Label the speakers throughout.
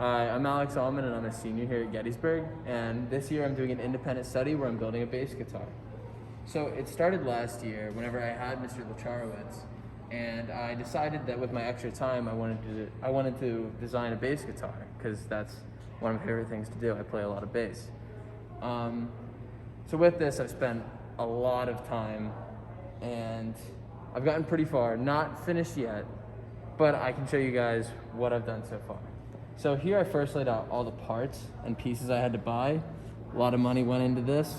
Speaker 1: Hi, I'm Alex Aumen and I'm a senior here at Gettysburg, and this year I'm doing an independent study where I'm building a bass guitar. So it started last year whenever I had Mr. Lacharowitz, and I decided that with my extra time I wanted to design a bass guitar because that's one of my favorite things to do. I play a lot of bass. So with this I've spent a lot of time and I've gotten pretty far, not finished yet, but I can show you guys what I've done so far. So here I first laid out all the parts and pieces I had to buy. A lot of money went into this,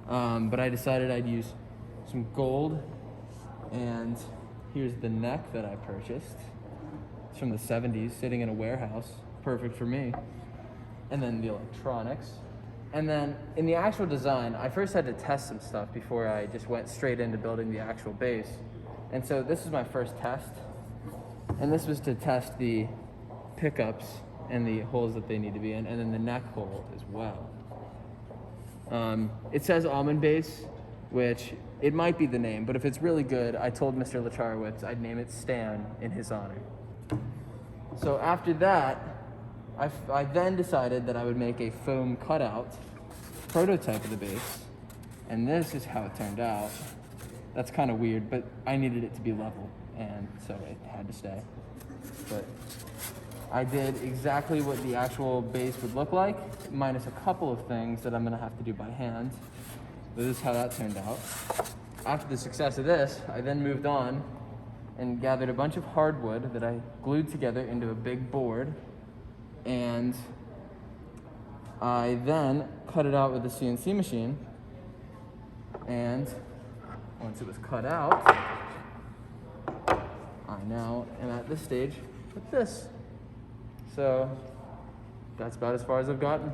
Speaker 1: but I decided I'd use some gold, and here's the neck that I purchased. It's from the 70s, sitting in a warehouse, perfect for me. And then the electronics. And then in the actual design, I first had to test some stuff before I just went straight into building the actual bass. And so this is my first test, and this was to test the pickups and the holes that they need to be in, and then the neck hole as well. It says Aumen bass, which it might be the name, but if it's really good, I told Mr. Lacharowitz I'd name it Stan in his honor. So after that, I then decided that I would make a foam cutout prototype of the bass, and this is how it turned out. That's kind of weird, but I needed it to be level, and so it had to stay. But I did exactly what the actual bass would look like, minus a couple of things that I'm gonna have to do by hand. This is how that turned out. After the success of this, I then moved on and gathered a bunch of hardwood that I glued together into a big board, and I then cut it out with a CNC machine, and once it was cut out, I now am at this stage with this. So that's about as far as I've gotten.